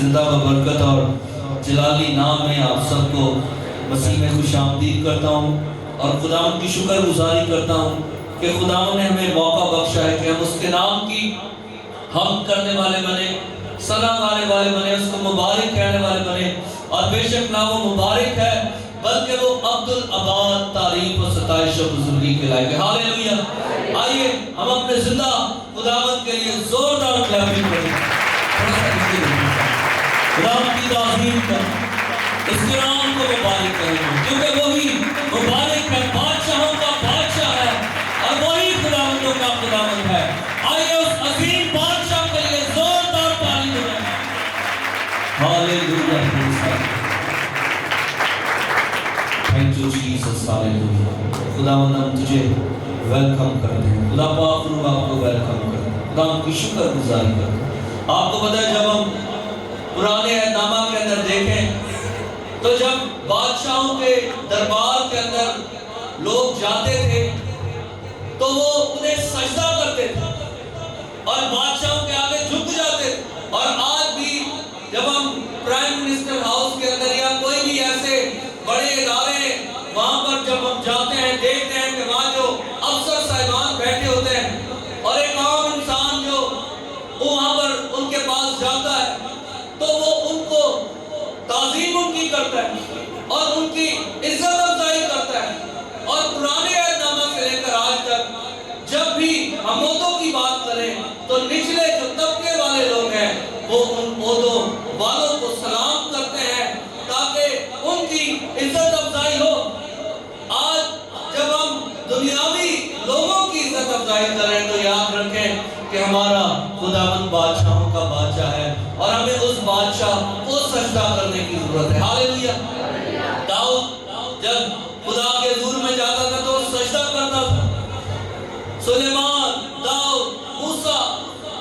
زندہ ببرکت اور جلالی نام میں آپ سب کو مسیح میں خوش آمدید کرتا ہوں اور خداوند کی شکر گزاری کرتا ہوں کہ خداوند نے ہمیں موقع بخشا ہے کہ ہم اس کے نام کی حمد کرنے والے بنے، ثنا گانے والے بنے، اس کو مبارک کہنے والے بنے، اور بے شک نہ وہ مبارک ہے بلکہ وہ عبدالآباد تعریف و ستائش و بزرگی کے لائق ہے۔ ہاللیلویہ۔ آئیے ہم اپنے زندہ خداوند کے لیے زوردار کلام کریں، خداوند کی تعظیم کریں، اس کے نام کو مبارک کریں، کیونکہ وہی مبارک ہے، بادشاہوں کا بادشاہ ہے اور وہی خداوندوں کا خداوند ہے۔ آئیے اس عظیم بادشاہ کے لیے زوردار تالی بجائیں۔ Hallelujah. Thank you Jesus, hallelujah. خداوند ہم تجھے ویلکم کرتے ہیں، خدا پاک روح آپ کو ویلکم کرتے ہیں، خدا ہم کی شکر گزاری کرتے ہیں۔ آپ کو پتہ ہے جب ہم پرانے عہد نامہ کے اندر دیکھیں تو جب بادشاہوں کے دربار کے اندر لوگ جاتے تھے تو وہ انہیں سجدہ کرتے تھے اور بادشاہوں کے آگے جھک جاتے تھے۔ اور آج بھی جب ہم پرائم منسٹر ہاؤس کے اندر یا کوئی بھی ایسے بڑے ادارے وہاں پر جب ہم جاتے ہیں دیکھتے ہیں کہ وہاں جو افسر صاحبان بیٹھے ہوتے ہیں اور ایک عام انسان جو وہاں پر ان کے پاس جاتا ہے تو وہ ان کو تعظیم ان کی کرتا ہے اور ان کی عزت افزائی کرتا ہے۔ اور پرانے عہد نامہ سے لے کر آج تک جب بھی ہم عہدوں کی بات کریں تو نچلے جو طبقے والے لوگ ہیں وہ ان عہدوں والوں کو سلام کرتے ہیں تاکہ ان کی عزت افزائی ہو۔ آج جب ہم دنیاوی لوگوں کی عزت افزائی کریں تو یاد رکھیں کہ ہمارا خداوند بادشاہوں کا بادشاہ ہے اور ہمیں اس بادشاہ کو سجدہ کرنے کی ضرورت ہے۔ ہاللیلویہ۔ داؤد جب خدا کے حضور میں جاتا تھا تو سجدہ کرتا تھا، سلیمان، داؤد، موسیٰ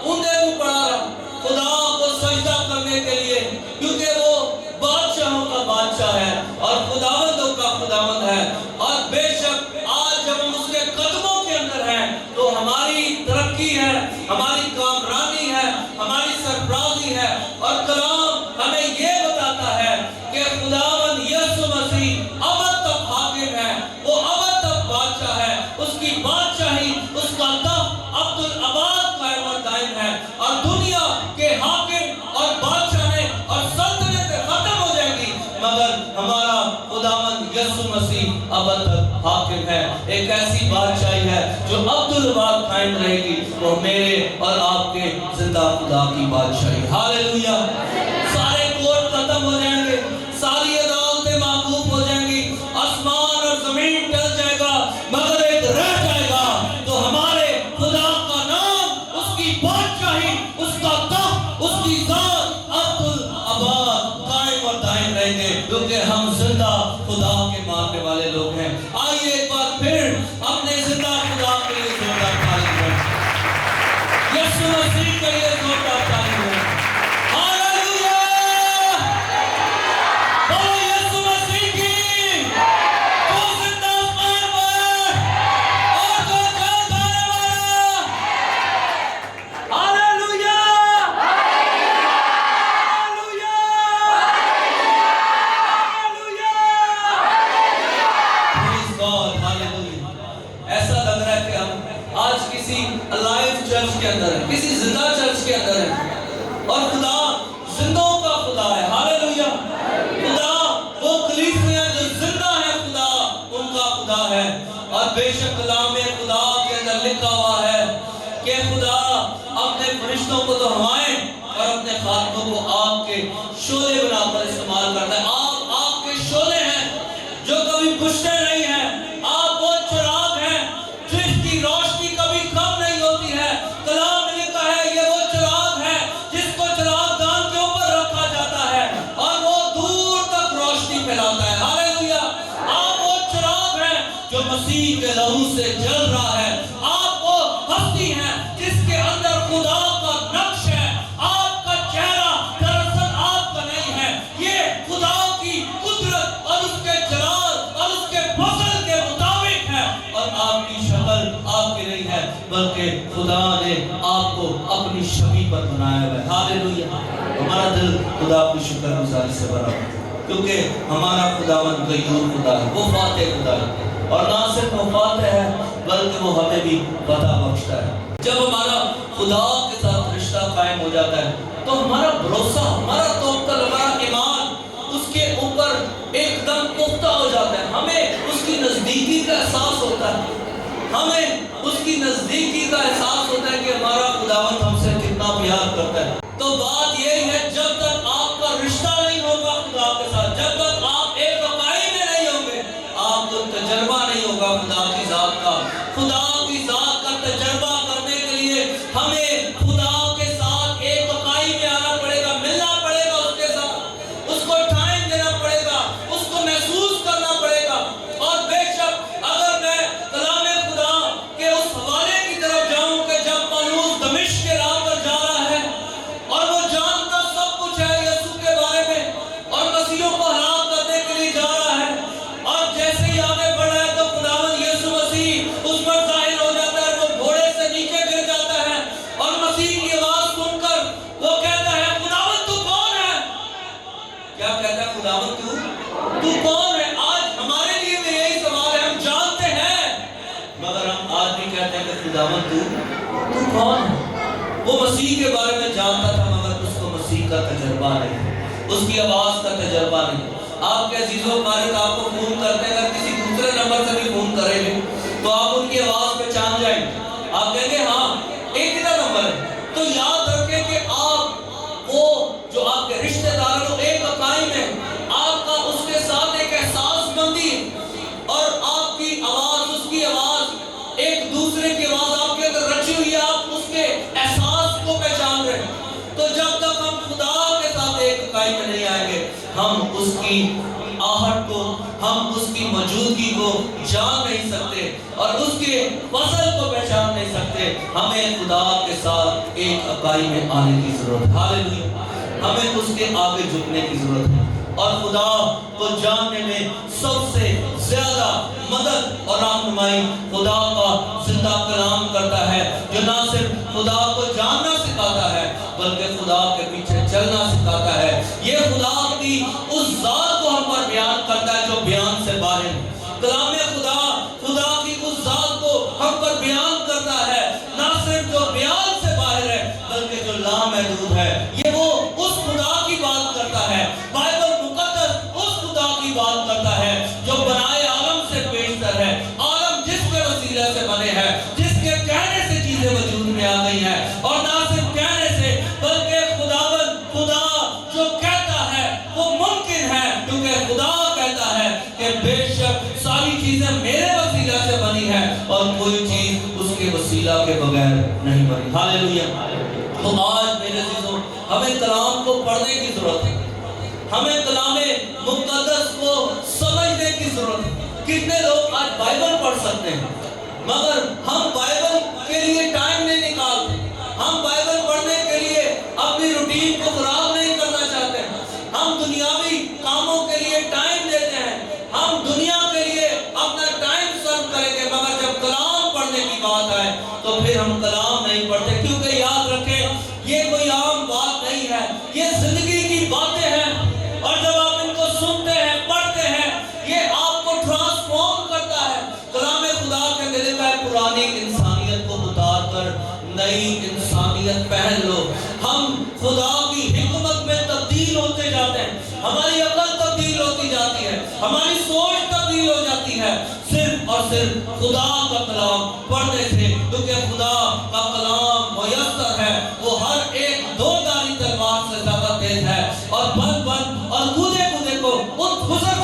انہیں بھی پڑھا رہا خدا کو سجدہ کرنے کے لیے، کیونکہ وہ بادشاہوں کا بادشاہ ہے اور خداوندوں کا خداوند ہے۔ اور بے شک آج جب ہم اس کے قدموں کے اندر ہیں تو ہماری ترقی ہے، ہماری کامرانی ہے، ہماری سرفرازی ہے۔ اور کلام ہمیں یہ بتاتا ہے کہ خداوند یسوع مسیح ابد تک حاکم ہے، وہ ابد تک بادشاہ ہے، اس کی بادشاہی، اس کا تخت عبدالآباد قائم و دائم ہے۔ اور دنیا کے حاکم اور بادشاہیں اور سلطنتیں ختم ہو جائیں گی مگر ہمارا خداوند یسوع مسیح ابد تک حاکم ہے۔ ایک ایسی بادشاہی ہے جو عبدالآباد قائم رہے گی، وہ میرے اور آپ کے زندہ خدا کی بادشاہی۔ ہاللیلویہ۔ سارے کوٹ ختم ہو جائیں گے، ساری عدالتیں موقوف ہو جائیں گی، آسمان اور زمین ٹل جائے گا مگر ایک رہ جائے گا تو ہمارے خدا کا نام، اس کی بادشاہی، اس کا تخت، اس کی ذات عبدالآباد قائم اور دائم رہیں گے، کیونکہ ہم زندہ خدا کے ماننے والے لوگ ہیں۔ آئیے ایک بار پھر اپنے زندہ خدا کے لیے زوردار تالی بجائیں، یسوع مسیح کے لیے زوردار تالی بجائیں۔ ہاللیلویہ۔ بولو یسوع مسیح کی، جو زندہ آسمان پر اور جو جلد آنے والا۔ ہاللیلویہ۔ ہاللیلویہ۔ Praise God, hallelujah۔ ایسا لگ رہا ہے کہ ہم آج کسی الائیو چرچ کے اندر ہیں، کسی زندہ چرچ کے اندر ہیں اور خدا زندوں کا خدا ہے۔ ہاللیلویہ۔ خدا وہ کلیسیاں جو زندہ ہیں، خدا ان کا خدا ہے۔ اور بے شک کلام خدا کے اندر لکھا ہوا ہے کہ خدا اپنے فرشتوں کو تو ہوائیں اور اپنے خادموں کو آگ کے شعلے بنا کر استعمال کرتا ہے۔ آپ آگ کے شعلے ہیں جو کبھی بجھتے نہیں ہیں، آپ وہ چراغ ہیں جس کی روشنی کبھی کم نہیں ہوتی ہے۔ کلام میں لکھا ہے یہ وہ چراغ ہے جس کو چراغ دان کے اوپر رکھا جاتا ہے اور وہ دور تک روشنی پھیلاتا ہے۔ ہاللیلویہ۔ آپ وہ چراغ ہیں جو مسیح کے لہو سے جل رہا ہے۔ آپ وہ ہستی ہیں جس کے اندر خدا کا نقش ہے۔ آپ کا چہرہ دراصل آپ کا نہیں ہے، یہ خدا کی قدرت اور اس کے جلال اور اس کے فضل کے مطابق ہے، اور آپ کی شکل آپ کی نہیں ہے بلکہ کہ خدا نے آپ کو اپنی شبیہ پر بنایا ہوا ہے. ہاللیلویہ. ہمارا دل خدا کی شکر گزاری سے بھرا ہے کیونکہ ہمارا خداوند غیور خدا ہے, وہ فاتح خدا ہے, اور نہ صرف وہ فاتح ہے بلکہ وہ ہمیں بھی فتح بخشتا ہے. جب ہمارا خدا کے ساتھ رشتہ قائم ہو جاتا ہے تو ہمارا بھروسہ, ہمارا توکل, ہمارا ایمان اس کے اوپر ایک دم پختہ ہو جاتا ہے. ہمیں اس کی نزدیکی کا احساس ہوتا ہے, ہمیں اس کی نزدیکی کا احساس ہوتا ہے کہ ہمارا خداوند ہم سے کتنا پیار کرتا ہے. تو بات یہی ہے, جب تک آپ کا رشتہ نہیں ہوگا خدا کے ساتھ, جب تک آپ ایک اکائی میں نہیں ہوں گے, آپ کو تجربہ نہیں ہوگا خدا کی ذات کا. خدا کی ذات کا تجربہ کرنے کے لیے ہمیں خدا کے ساتھ ایک اکائی میں آنا پڑے گا, ملنا پڑے گا اس کے ساتھ, اس کو ٹائم دینا پڑے گا, اس کو محسوس کرنا پڑے گا. اور بے شک اگر میں کلام خدا کے اس حوالے کی طرف جاؤں کہ جب پولس دمشق کے راہ پر جا رہا ہے اور وہ جانتا سب کچھ ہے یسوع کے بارے میں اور مسیحوں کو ہلاک کرنے کے لیے جا رہا ہے, اور جیسے ہی آگے بڑھ رہا ہے تو خداوند یسوع مسیح اس پر ظاہر ہو جاتا ہے, وہ گھوڑے سے نیچے گر جاتا ہے اور مسیح کی آواز سن کر وہ کہتا ہے خداوند تو کون ہے. کیا کہتا ہے خداوند تو کون ہے. آج ہمارے لیے بھی یہی سوال ہے, ہم جانتے ہیں مگر ہم آج بھی کہتے ہیں کہ خداوند تو کون ہے. وہ مسیح کے بارے میں جانتا تھا مگر اس کو مسیح کا تجربہ نہیں, اس کی آواز کا تجربہ نہیں. آپ کے عزیزوں مالک آپ کو فون کرتے ہیں, اگر کسی دوسرے نمبر سے بھی فون کریں گے تو آپ ان کی آواز پہچان جائیں گے. آپ کہیں گے ہاں ایک ہی نمبر ہے. تو یاد رکھیں کہ آپ وہ جو آپ کے رشتہ دار ہیں ایک اکائی میں, آپ کا اس کے ساتھ ایک احساس مندی اور آپ کی آواز اس کی آواز ایک دوسرے کی آواز آپ کے اندر رچی ہوئی ہے, آپ اس کے احساس کو پہچان رہے ہیں. تو جب تک ہم خدا کے ساتھ ایک اکائی میں نہیں آئیں گے ہم اس کی آہٹ کو, ہم اس کی موجودگی کو جان نہیں سکتے اور اس کے فضل کو پہچان نہیں سکتے. ہمیں خدا کے ساتھ ایک اکائی میں آنے کی ضرورت ہے. ہاللیلویہ. ہمیں اس کے آگے جھکنے کی ضرورت ہے اور خدا کو جاننے میں سب سے زیادہ مدد اور رہنمائی خدا کا زندہ کلام کرتا ہے, جو نہ صرف خدا کو جاننا سکھاتا ہے بلکہ خدا کے پیچھے چلنا سکھاتا ہے. یہ خدا کی اس ذات کو ہم پر بیان کرتا ہے جو بیان سے باہر ہے. کلام خدا کی اس ذات کو ہم پر بیان کرتا ہے, نہ صرف جو بیان سے باہر ہے بلکہ جو لامحدود ہے. یہ وہ اس خدا کی بات کرتا ہے, بائبل مقدس اس خدا کی بات کرتا ہے جو بنائے عالم سے بیشتر ہے, عالم جس کے وسیلے سے بنے ہیں, جس کے کہنے سے چیزیں وجود میں آ گئی ہیں, اور نہ صرف کہنے سے بلکہ خدا جو کہتا ہے وہ ممکن ہے, کیونکہ خدا کہتا ہے کہ بے شک ساری چیزیں میرے وسیلہ سے بنی ہیں اور کوئی چیز اس کے وسیلہ کے بغیر نہیں بنی. ہاللیلویہ. تو آج میرے عزیزوں ہمیں کلام کو پڑھنے کی ضرورت ہے, ہمیں کلام مقدس کو سمجھنے کی ضرورت ہے. کتنے لوگ آج بائبل پڑھ سکتے ہیں مگر ہم بائبل کے لیے ٹائم نہیں نکالتے, ہم بائبل پڑھنے کے لیے اپنی روٹین کو خراب نہیں کرنا چاہتے, ہم دنیاوی کاموں کے لیے ٹائم دیتے ہیں, ہم دنیا کے لیے اپنا ٹائم سرو کریں گے مگر جب کلام پڑھنے کی بات آئے تو پھر ہم کلام نہیں پڑھتے. کیونکہ یاد رکھیں یہ کوئی عام بات نہیں ہے, یہ زندگی کی باتیں ہیں, اور جب آپ ان کو سنتے ہیں پڑھتے ہیں یہ آپ کو ٹرانسفارم کرتا ہے. کلام خدا کے دل میں پرانی انسانیت کو اتار کر نئی انسانیت پہن لو. ہم خدا کی حکمت میں تبدیل ہوتے جاتے ہیں, ہماری عقل تبدیل ہوتی جاتی ہے, ہماری سوچ تبدیل ہو جاتی ہے صرف اور صرف خدا کا کلام پڑھنے سے. کیونکہ خدا کا کلام میسر ہے, وہ ہر ایک دو دھاری تلوار سے زیادہ تیز ہے اور بن اور کودے کو گزر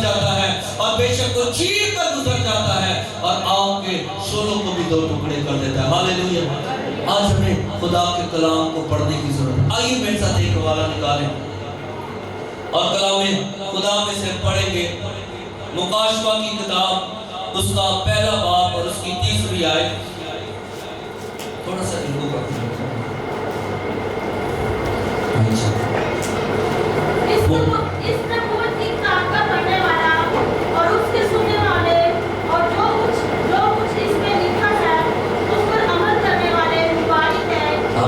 جاتا ہے اور بے شک وہ چیر کر گزر جاتا ہے اور آگ کے شعلوں کو بھی دو ٹکڑے کر دیتا ہے. ہاللیلویہ. آج ہمیں خدا کے کلام کو پڑھنے کی ضرورت ہے. آئیے میرے ساتھ ایک حوالہ نکالیں اور کلام خدا میں سے پڑھیں گے. مکاشفہ کی کتاب اس کا پہلا باب اور اس کی 3 آیت. تھوڑا سا ان کو پڑھیں. اس میں بہت ہی کتاب کا پڑھنے والا اور اس کے سننے والے اور جو کچھ اس میں لکھا ہے اس پر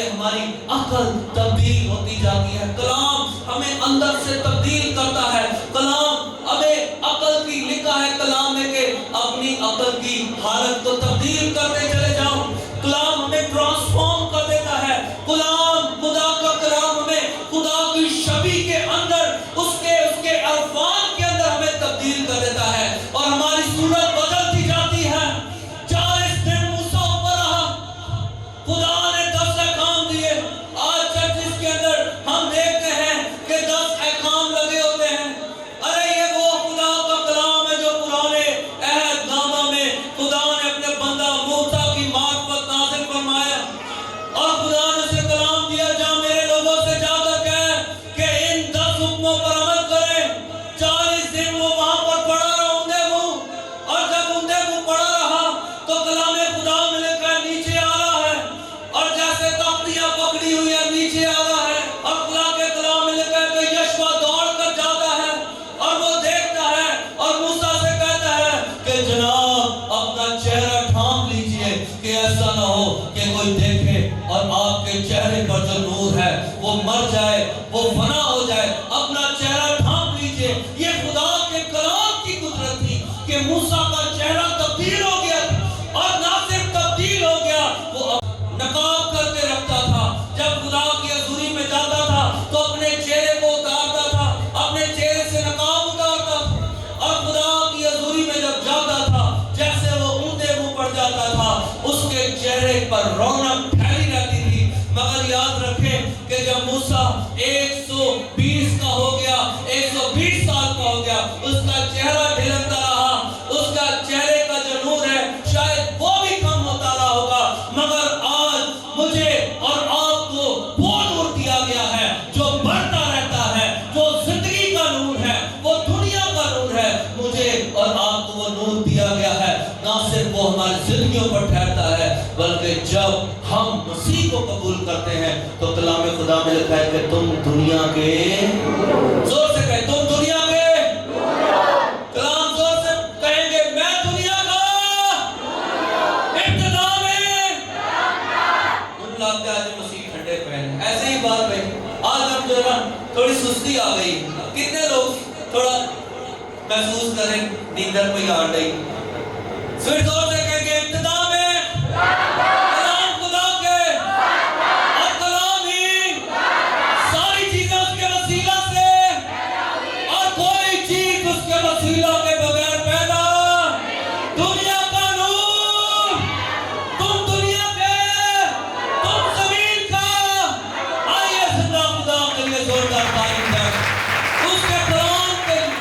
کہ ہماری عقل تبدیل ہوتی جاتی ہے. کلام ہمیں اندر سے تبدیل کرتا ہے. کلام ہمیں عقل کی لکھا ہے کلام میں کہ اپنی عقل کی حالت کو تبدیل کرتے چلے جاؤ. کلام ہمیں ٹرانسفارم کر دیتا ہے. کلام خدا کا کلام ہمیں خدا کی شبیہ کے اندر اس کے عرفان کے اندر ہمیں تبدیل کر دیتا ہے اور ہماری صورت بدلتی جاتی ہے. 40 دن موسیٰ اوپر رہا, خدا نے 10 احکام دیے. آج چرچز کے اندر ہم دیکھتے ہیں کہ 10 احکام لگے ہوتے ہیں. ارے یہ وہ خدا کا کلام ہے جو پرانے عہد نامہ میں خدا نے اپنے بندہ موسیٰ کی معرفت نازل فرمایا اور خدا نے اسے کلام دیا جا میرے لوگوں سے جا کر کہے کہ ان 10 حکموں پر عمل کریں. 40 دن وہ وہاں پر پڑا رہا اوندے منہ, اور جب اوندے منہ پڑا رہا تو کلام خدا میں لکھا ہے نیچے آ رہا ہے اور جیسے تختیاں پکڑی ہوئی ہے نیچے آ رہا ہے. اور خدا کے کلام میں لکھا ہے کہ یشوع دوڑ کر جاتا ہے اور وہ دیکھتا ہے اور موسیٰ سے کہتا ہے کہ جناب اپنا چہرہ ڈھانپ لیجئے کہ ایسا نہ ہو کہ کوئی دیکھے اور آپ کے چہرے پر جو نور ہے وہ مر جائے, وہ فنا ہو جائے. اپنا چہرہ ڈھانپ لیجئے. یہ خدا کے کلام کی قدرت تھی کہ موسیٰ کا چہرہ تبدیل ہو گیا اور نہ صرف تبدیل ہو گیا, وہ نقاب کر کے رکھتا تھا. جب خدا کی حضوری میں جاتا تھا تو اپنے چہرے کو اتارتا تھا, اپنے چہرے سے نقاب اتارتا تھا اور خدا کی حضوری میں جب جاتا تھا جیسے وہ اوندے منہ پڑ جاتا تھا اس کے چہرے پر رونق پھیلی رہتی تھی. مگر یاد رکھیں کہ جب موسیٰ 120 کا ہو گیا, 120 سال کا ہو گیا, اس کا چہرہ ڈھلکتا رہا. اس کا چہرے کا جو نور ہے شاید وہ بھی کم ہوتا رہا ہوگا. مگر آج مجھے اور آپ کو وہ نور دیا گیا ہے جو بڑھتا رہتا ہے, جو زندگی کا نور ہے, وہ دنیا کا نور ہے. مجھے اور آپ کو وہ نور دیا گیا ہے. نہ صرف وہ ہماری زندگیوں پر ٹھہرتا ہے بلکہ جب ہم مسیح کو قبول کرتے ہیں تو کلام خدا میں لکھا ہے کہ تم دنیا کے, زور سے کہیں تم دنیا کے, کلام زور سے کہیں گے میں دنیا کا ابتدا میں. ان لگتا ہے جو مسیح ٹھنڈے پہن ایسے ہی بات بھائی. آج ہم جو نا تھوڑی سستی آ گئی. کتنے لوگ تھوڑا محسوس کریں نیندر پہ آ گئی. پھر زور سے کہیں گے ابتدا میں کلام خدا کے اور کلام ہی ساری چیزیں اس کے وسیلہ سے اور کوئی چیز اس کے وسیلہ کے بغیر پیدا. دنیا کا نور, تم دنیا کے, تم زمین کا. آئیے زندہ خدا کے لیے زوردار تعریف ہے, اس کے کلام کے لیے,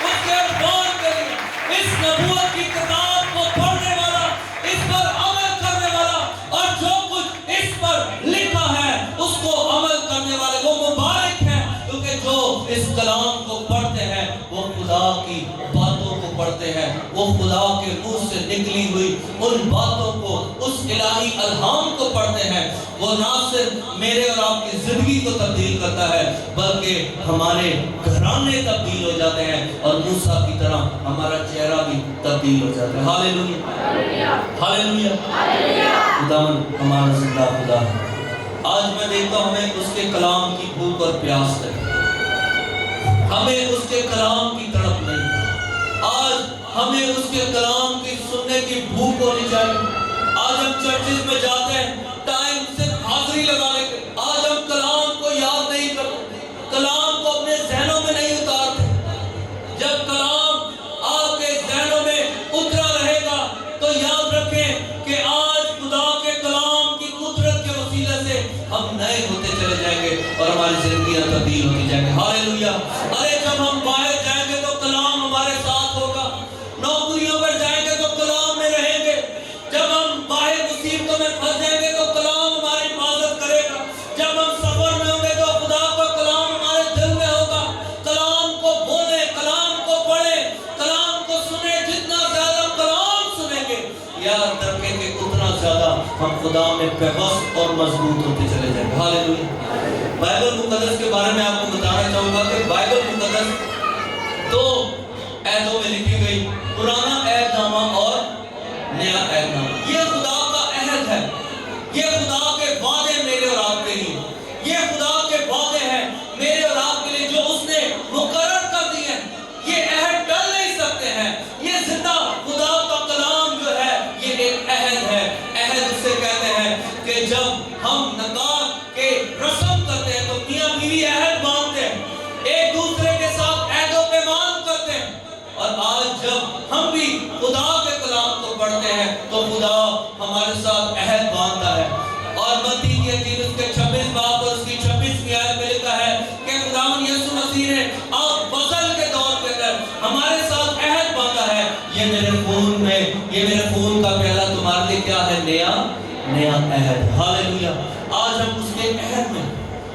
اس کے عرفان کے لیے, اس نبوت کی کتاب کو پڑھنے والا, اس پر عمل کرنے والا اور جو کچھ اس پر لکھا ہے اس کو عمل کرنے والے وہ مبارک ہیں. کیونکہ جو اس کلام کو پڑھتے ہیں وہ خدا کی باتوں کو پڑھتے ہیں, وہ خدا کے منہ سے نکلی ہوئی ان باتوں کو, اس الہی الہام کو پڑھتے ہیں. وہ نہ صرف میرے اور آپ کی زندگی کو تبدیل کرتا ہے بلکہ ہمارے گھرانے تبدیل ہو جاتے ہیں اور موسیٰ کی طرح ہمارا چہرہ بھی تبدیل ہو جاتا ہے. ہاللیلویہ, ہاللیلویہ. خداوند ہمارا زندہ خدا ہے. آج میں دیکھتا ہوں ہمیں اس کے کلام کی بھوک اور پیاس ہے, ہمیں اس کے کلام کی تڑپ نہیں. آج ہمیں اس کے کلام کی سننے کی بھوک ہونی چاہیے. آج ہم چرچز میں جاتے ہیں ٹائم صرف حاضری لگانے کے, آج ہم کلام کو یاد نہیں کرتے, کلام کو اپنے ذہنوں میں نہیں اتارتے. جب کلام آپ کے ذہنوں میں اترا رہے گا تو یاد رکھیں کہ آج خدا کے کلام کی قدرت کے وسیلے سے ہم نئے ہوتے چلے جائیں گے اور ہماری زندگیاں تبدیل ہوتی جائیں گے. ہاللیلویہ. ارے جب ہم باہر جائیں گے تو کلام ہمارے ساتھ ہوگا, نوکریوں پر جائیں گے تو کلام میں رہیں گے, جب ہم باہر مصیبتوں میں پھنس جائیں گے تو کلام ہماری حفاظت کرے گا, جب ہم سفر میں ہوں گے تو خدا کا کلام ہمارے دل میں ہوگا. کلام کو بولیں, کلام کو پڑھیں, کلام کو سنیں. جتنا زیادہ کلام سنیں گے یاد رکھیں کہ اتنا زیادہ ہم خدا میں پیوست اور مضبوط ہوتے چلے جائیں گے. ہاللیلویہ. بائبل مقدس کے بارے میں آپ کو بتانا چاہوں گا کہ بائبل مقدس 2 عہدوں میں لکھی گئی, پرانا عہد نامہ اور نیا عہد نامہ. یہ خدا کا عہد ہے, یہ خدا کے وعدے میرے اور ساتھ عہد باندھتا ہے. اور متی کی انجیل اس کے 26 باب اور اس کی 26ویں آیت میں لکھا ہے کہ خداوند یسوع مسیح نے اب فصل کے دور کے اندر ہمارے ساتھ عہد باندھا ہے. یہ میرے خون کا پیالہ تمہارے لیے کیا ہے؟ نیا عہد. ہاللویا. آج ہم اس کے عہد میں،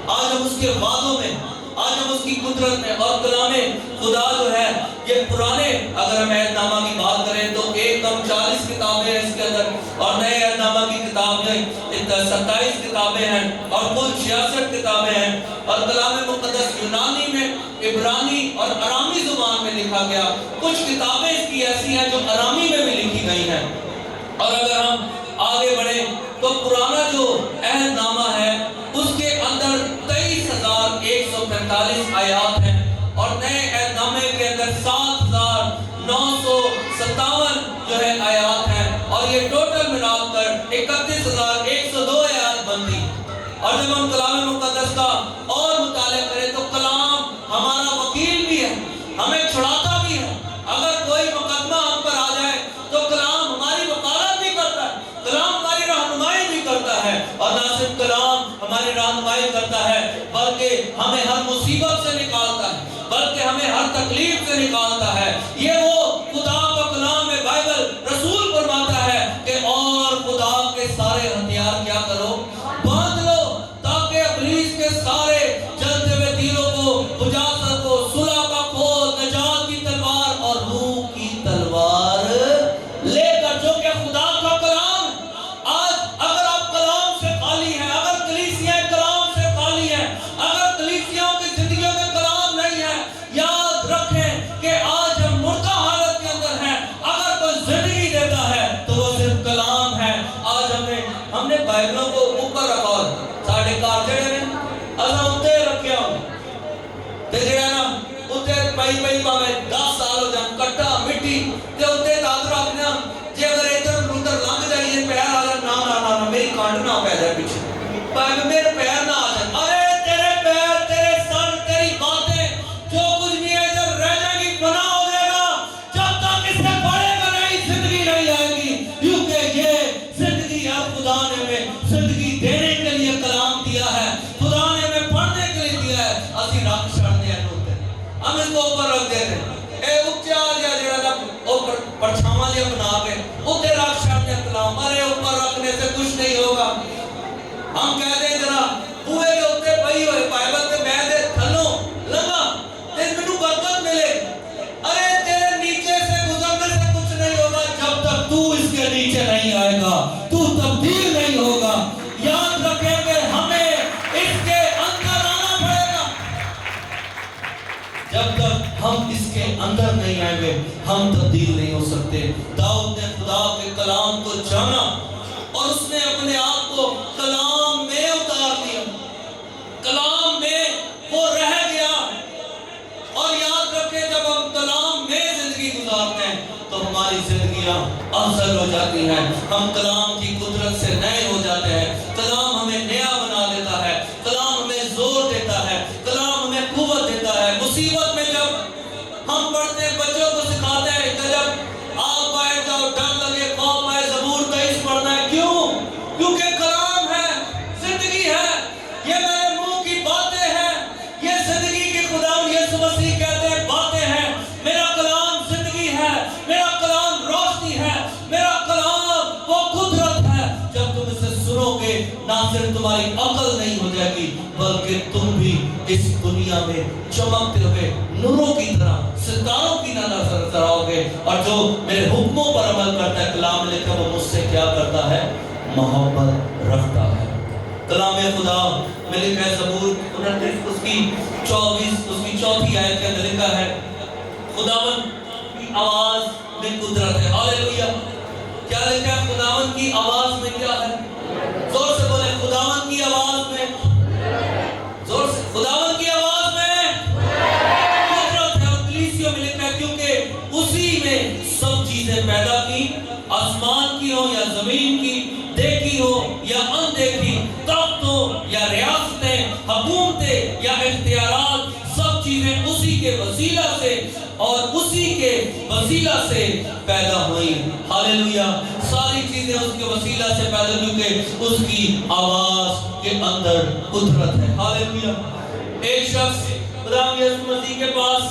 آج ہم اس کے وعدوں میں، آج ہم اس کی قدرت میں، اور کلام خدا جو ہے یہ پرانے، اگر ہم عہد نامہ کی بات کریں تو ایک کم 40 کتابیں ہیں اس کے اندر، اور نئے عہد نامہ کی کتابیں 27 کتابیں ہیں، اور کل 66 کتابیں ہیں. اور کلام مقدس یونانی میں، عبرانی اور ارامی زبان میں لکھا گیا. کچھ کتابیں اس کی ایسی ہیں جو ارامی میں بھی لکھی گئی ہیں. اور اگر ہم آگے بڑھیں تو پرانا جو عہد نامہ ہے اس کے اندر 23,145 آیات ہیں، اور نئے عہد نامے کے اندر 7,957 جو ہے آیات ہیں، اور یہ ٹوٹل ملا کر 31,102 آیات بنتی. اور جب ہم کلام مقدس کا اور مطالعہ کریں تو کلام ہمارا وکیل بھی ہے، ہمیں چھڑاتا بھی ہے. اگر کوئی مقدمہ ہم پر آ جائے تو کلام ہماری وکالت بھی کرتا ہے، کلام ہماری رہنمائی بھی کرتا ہے. اور نہ صرف کلام ہماری رہنمائی کرتا ہے بلکہ ہمیں ہر مصیبت سے نکالتا ہے، بلکہ ہمیں ہر تکلیف سے نکالتا ہے. یہ وہ خدا کا کلام ہے. بائبل رسول فرماتا ہے کہ اور خدا کے سارے ہتھیار کیا کرو؟ باندھ لو، تاکہ ابلیس کے سارے جلتے ہوئے تیروں کو بجھا سکو. صلح کا کھول، نجات کی تلوار اور روح کی تلوار لے کر، جو کہ خدا کا کلام. آج اگر آپ کلام سے خالی ہیں، اگر کلیسیاں کلام سے خالی ہیں، اگر کلیسیاں کی زندگیوں میں کلام نہیں ہے، یاد رکھیں کہ آج ہم مردہ حالت کے اندر ہیں. اگر کوئی زندگی دیتا ہے تو وہ صرف کلام ہے. آج ہم نے بائبلوں کو اوپر رکھا ہے، ساڑھے کار جڑے نے اساں اتے رکھیا تے جڑا نا اتے پئی پاوے 10 سال ہو جان کٹا مٹی تے اتے داد رکھنا. جے اگر ادھر ادھر لنگ جائیے پیر والا نہ میری کانڈ نہ پہ جائے پیچھے، پاوے میرے پیر نہ آ جائے. ارے تیرے پیر، تیرے سر، تیری باتیں، جو کچھ بھی ہے ادھر رہ جائے گی، فنا ہو جائے گا. جب تک اسے پڑھے گا نہیں زندگی نہیں آئے گی. کیونکہ یہ زندگی ہے، خدا نے ہمیں زندگی دینے کے لیے کلام دیا ہے، خدا نے ہمیں پڑھنے کے لیے دیا ہے. اسی رکھ چھڑنے ہیں ہوتے ہیں، ہم اس کو اوپر رکھ دیتے ہیں. اے اچھا جا جڑا نا اوپر پرچھاواں جہا بنا کے اوتے رکھ چھڑنے کلام. ارے اوپر رکھنے سے کچھ نہیں ہوگا. ہم کہتے ہیں ذرا بوئے کے اوتے پئی ہوئے بائبل تے میں دے تھلوں لگا تے مینوں برکت ملے. ارے تیرے نیچے سے گزرنے سے کچھ نہیں ہوگا جب تک تو اس کے نیچے نہیں آئے گا، تو تبدیل نہیں ہوگا. یاد رکھیں کہ ہمیں اس کے اندر آنا پڑے گا. جب تک ہم اس کے اندر نہیں آئیں گے ہم تبدیل نہیں ہو سکتے. داؤد نے خدا کے کلام کو جانا اور اس نے اپنے آپ کو کلام میں اتار دیا، کلام میں وہ رہ گیا. اور یاد رکھیں جب ہم کلام میں زندگی گزارتے ہیں تو ہماری زندگیاں افضل ہو جاتی ہیں. ہم کلام کی قدرت سے نئے ہو جاتے ہیں. کلام ہمیں نیا بنا دیتا ہے، کلام ہمیں زور دیتا ہے، کلام ہمیں قوت دیتا ہے. مصیبت میں جب ہم پڑھتے ہیں، بچوں کو سکھاتے ہیں کہ جب آپ بیٹھ جاؤ ڈر لگے خوف آئے زبور 23 پڑھنا ہے. کیوں؟ کیونکہ کلام ہے، زندگی ہے. یہ میرے منہ کی باتیں ہیں، یہ زندگی کی خداوند یسوع مسیح کہتے ہیں باتیں ہیں. میرا کلام زندگی ہے، میرا کلام روشنی ہے، میرا کلام وہ قدرت ہے. جب تم اسے سنو گے نہ صرف تمہاری عقل نہیں ہو جائے گی بلکہ تم بھی اس دنیا میں چمکتے ہوئے نوروں کی طرح ستاروں کی نظر آؤ گے. اور جو میرے حکموں پر عمل کرتا ہے، کلام لکھا وہ مجھ سے کیا کرتا ہے؟ محبت رکھتا ہے. کلام خدا میں لکھا ہے زبور 29 اس کی 24 آیت کے اندر لکھا ہے خداوند کی آواز میں قدرت ہے. ہاللویا. کیا لکھا ہے؟ خداوند کی آواز میں کیا ہے؟ زور سے بولیں، خداوند کی آواز میں، زور سے، خداوند کی آواز میں قدرت ہے. اور کلیسیوں میں لکھا ہے کیونکہ اسی میں سب چیزیں پیدا کی، آسمان کی ہو یا زمین کی، دیکھی ہو یا اندیکھی، تخت ہو یا ریاستیں، حکومتیں یا اختیارات، سب چیزیں اسی کے وسیلہ سے اور اسی کے وسیلہ سے پیدا ہوئی. ہاللویا. ساری چیزیں اس کے وسیلہ سے پیدا، کیونکہ اس کی آواز کے اندر قدرت ہے۔ ہاللیلویہ۔ ایک شخص خدا یسوع مسیح کے پاس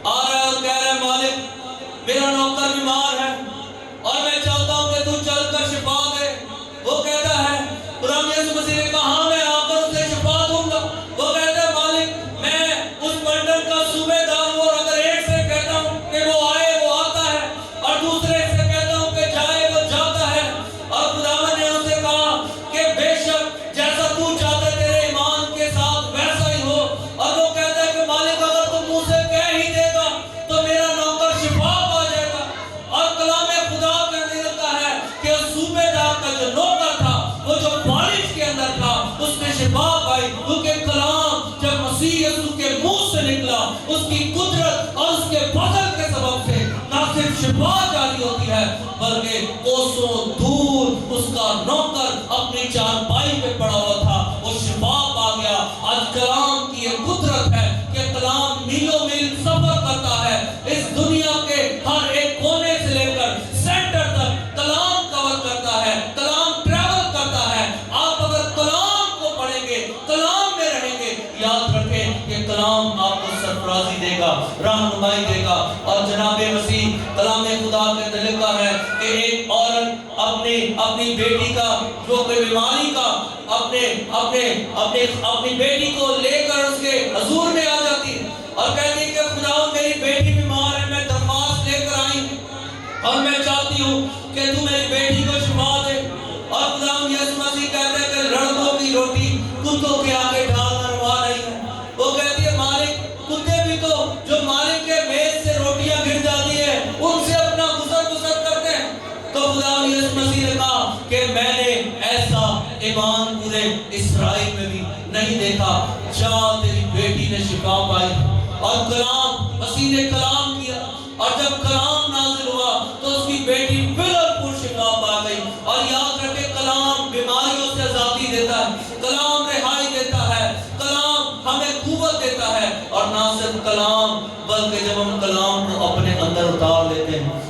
آ رہا ہے اور کہہ رہا ہے مالک میرا نوکر بیمار ہے اور میں چاہتا ہوں کہ تو چل کر شفا دے۔ وہ کہتا ہے خدا یسوع مسیح نے کہا ہاں میں آ کر اسے شفا دوں گا۔ وہ کہتا ہے مالک میں اس پلٹن کا صوبے دار ہوں، اور اگر ایک سے کہتا ہوں کہ وہ آئے وہ آتا ہے اور دوسرے سے کہتا ہوں کہ جائے وہ جاتا ہے۔ اور خداوند نے اسے کہا کہ بے شک جیسا تو چاہتا ہے تیرے ایمان کے ساتھ ویسا ہی ہو۔ اور وہ کہتا ہے کہ مالک اگر تو منہ سے کہہ ہی دے گا تو میرا نوکر شفا پا جائے گا۔ اور کلام خدا کہنے لگتا ہے کہ اس صوبے دار کا جو نوکر تھا وہ جو فالج کے اندر تھا اس نے شفا پائی، کیونکہ کلام جب مسیح یسوع کے منہ سے نکلا اس کی قدرت اور اس کے فضل کے سبب سے نہ صرف شفا جاری ہوتی ہے بلکہ کوسوں دور اس کا نوکر اپنی چارپائی پہ پڑا ہوا تھا وہ شفا پا گیا۔ آج کلام کی یہ قدرت ہے کہ کلام میلوں میل سفر کرتا ہے، اس دنیا کے ہر ایک کونے سے لے کر سینٹر تک کلام کور کرتا ہے، کلام ٹریول کرتا ہے۔ آپ اگر کلام کو پڑھیں گے، کلام میں رہیں گے، یاد رکھیں کہ کلام آپ کو سرفرازی دے گا، رہنمائی دے گا۔ اور جناب مسیح کلام خدا کے اندر لکھا ہے کہ ایک عورت اپنی بیٹی کا جو کوئی بیماری کا اپنی بیٹی کو لے کر اس کے حضور میں آ جاتی ہے اور کہتی ہے کہ خداوند میری بیٹی بیمار ہے، میں درخواست لے کر آئی اور میں چاہتی ہوں کہ تو میری بیٹی کو شفا دے۔ اور خداوند یسوع مسیح کہتے ہیں کہ لڑکوں کی روٹی کتوں کے آگے ڈالنا روا نہیں ہے۔ وہ کہتی ہے مالک کتے بھی تو جو مالک کے میز سے روٹیاں گر جاتی ہیں ان سے اپنا گزر کرتے ہیں۔ تو خداوند یسوع مسیح نے کہا کہ میں نے ایسا ایمان پورے اسرائیل میں بھی نہیں دیکھا۔ جا تیری بیٹی نے شفا پائی۔ اور کلام مسیح نے کلام کیا اور جب کلام نازل ہوا تو اس کی بیٹی بالکل شفا پا گئی۔ اور یاد رکھے کلام بیماریوں سے آزادی دیتا ہے، کلام رہائی دیتا ہے، کلام ہمیں قوت دیتا ہے۔ اور نہ صرف کلام بلکہ جب ہم کلام کو اپنے اندر اتار لیتے ہیں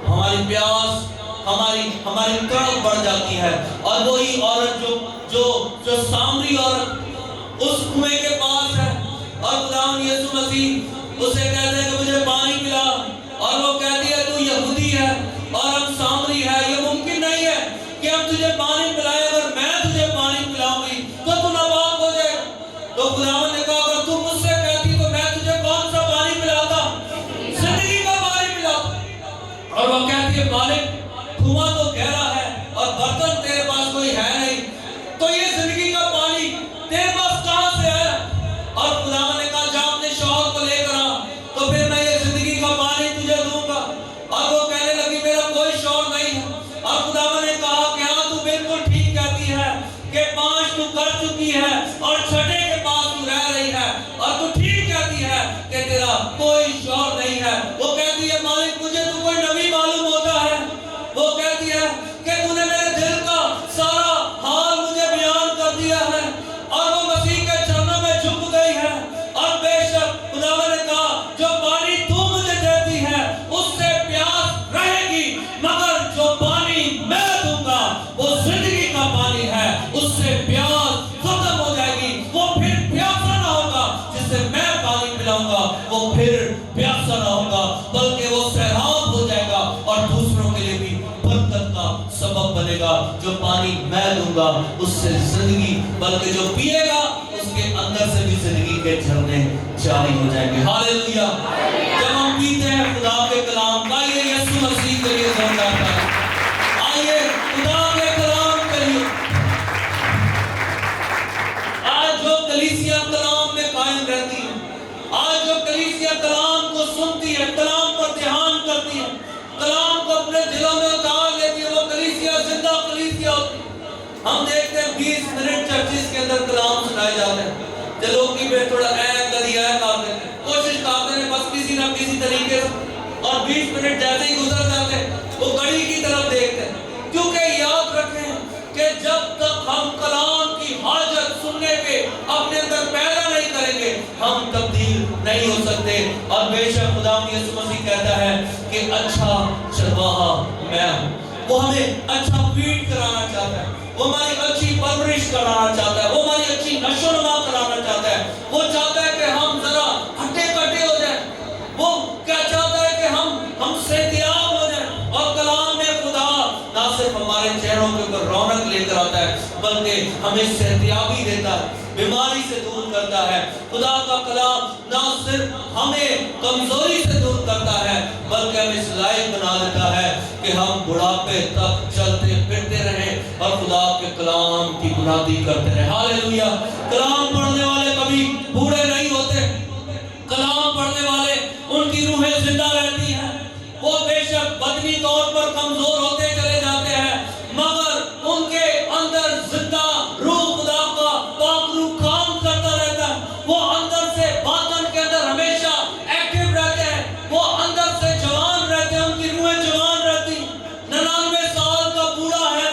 ہماری پیاس ہماری تڑپ بڑھ جاتی ہے۔ اور وہی عورت جو سامری عورت اس کنویں کے پاس ہے اور خداوند یسوع مسیح اسے کہتے ہیں کہ مجھے پانی پلا، اور وہ کہتی ہے تو یہودی ہے اور ہم سامری ہے، یہ ممکن نہیں ہے کہ ہم تجھے پانی پلائیں، اگر میں تجھے پانی پلاؤں گی تو تو ناپاک ہو جائے۔ تو خداوند نے کہا اگر تم مجھ سے کہتی تو میں تجھے کون سا پانی پلاتا؟ زندگی کا پانی پلاتا۔ اور وہ کہتی ہے مالک کنواں تو گہرا ہے اور برتن تیرے پاس کوئی ہے نہیں، تو یہ زندگی کا پانی تیرے پاس کہاں سے ہے؟ اور خداوند نے کہا جا اپنے شوہر کو لے کر آ، تو پھر میں یہ زندگی کا پانی تجھے دوں گا۔ اور وہ کہنے لگی میرا کوئی شوہر نہیں ہے۔ اور خداوند نے کہا کہ ہاں تو بالکل ٹھیک کہتی ہے کہ 5 تو کر چکی ہے اور 6 کے پاس تو رہ رہی ہے، اور تو ٹھیک کہتی ہے کہ تیرا کوئی شوہر نہیں ہے۔ وہ کہتی ہے مالک مجھے تو کوئی نبی معلوم ہوتا ہے۔ وہ کہتی ہے کہ تو نے میرے دل کا سارا حال مجھے بیان کر دیا ہے۔ اور وہ مسیح کے چرنوں میں جھک گئی ہے۔ اور بے شک خداوند نے کہا جو پانی تو مجھے دیتی ہے اس سے پیاس رہے گی، مگر جو پانی میں دوں گا وہ زندگی کا پانی ہے، اس سے پیاس ختم ہو جائے گی، وہ پھر پیاسا نہ ہوگا۔ جس سے میں پانی پلاؤں گا وہ پھر پیاسا نہ ہوگا بلکہ وہ سیراب ہو جائے گا اور دوسروں کے لیے بھی برکت کا سبب بنے گا۔ جو پانی میں دوں گا اس سے زندگی، بلکہ جو پیے گا اس کے اندر سے بھی زندگی کے جھرنے جاری ہو جائیں گے۔ ہاللیلویہ۔ جب ہم پیتے ہیں خدا کے کلام، آئیے یسوع مسیح کے لیے زندہ کریں، آئیے خدا کے کلام کے لیے۔ آج جو کلیسیاں کلام میں قائم رہتی ہیں، آج جو کلیسیاں کلام کو سنتی ہے، کلام پر دھیان کرتی ہے، کلام کو اپنے دلوں میں اتار لیتی ہے، وہ کلیسیاں زندہ کلیسیاں ہوتی ہے۔ ہم دیکھتے ہیں 20 منٹ چرچز کے اندر کلام سنائے جاتے ہیں، جو لوگ کی پہ تھوڑا کرتے ہیں، کوشش کرتے ہیں بس کسی نہ کسی طریقے سے، اور 20 منٹ جیسے ہی گزر جاتے ہیں وہ گھڑی کی طرف دیکھتے ہیں۔ کیونکہ یاد رکھیں کہ جب تک ہم کلام کی حاجت سننے کے اپنے اندر پیدا نہیں کریں گے ہم تبدیل نہیں ہو سکتے۔ اور بے شک خدا یسوع مسیح کہتا ہے کہ اچھا چرواہا میں ہوں، وہ ہمیں اچھا فیڈ کرانا چاہتا ہے، وہ ہماری اچھی پرورش کرانا چاہتا ہے، وہ ہماری اچھی نشو نما کرانا چاہتا ہے، وہ چاہتا ہے کہ ہم ذرا ہٹے کٹے ہو جائیں، وہ کیا چاہتا ہے کہ ہم صحتیاب ہو جائیں۔ اور کلام خدا نہ صرف ہمارے چہروں کے اوپر رونق لے کر آتا ہے بلکہ ہمیں صحتیابی دیتا ہے، بیماری سے دور کرتا ہے۔ خدا کا کلام نہ صرف ہمیں کمزوری سے دور کرتا ہے بلکہ ہمیں اس لائق بنا دیتا ہے کہ ہم بڑھاپے تک چلتے پھرتے رہیں اور خدا کے کلام کی منادی کرتے رہیں۔ ہاللیلویہ۔ کلام پڑھنے والے کبھی بوڑھے نہیں ہوتے، کلام پڑھنے والے ان کی روحیں زندہ رہتی ہیں، وہ بے شک بدنی طور پر کمزور ہوتے چلے جاتے ہیں مگر ان کے اندر زندہ روح خدا کا پاک روح کام کرتا رہتا ہے، وہ اندر سے باطن کے اندر ہمیشہ ایکٹیو رہتے ہیں، وہ اندر سے جوان رہتے ہیں، ان کی روحیں جوان رہتی۔ 99 سال کا بوڑھا ہے،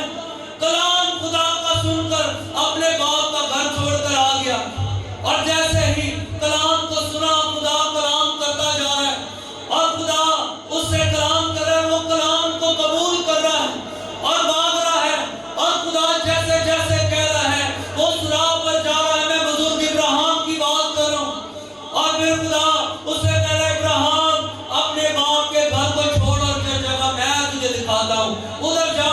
کلام خدا کا سن کر اپنے باپ کا گھر چھوڑ کر آ گیا، اور جیسے ہی کلام کو سنا خدا کلام کرتا جا رہا ہے اور خدا اس سے کلام کر رہا ہے، وہ کلام کو قبول کر رہا ہے اور بھاگ رہا ہے، اور خدا جیسے جیسے کہہ رہا ہے وہ سراغ پر جا رہا ہے۔ میں بزرگ ابراہیم کی بات کر رہا ہوں، اور پھر خدا اس سے کہہ رہا ہے ابراہیم اپنے باپ کے گھر کو چھوڑ اور جس جگہ میں تجھے دکھاتا ہوں ادھر جا،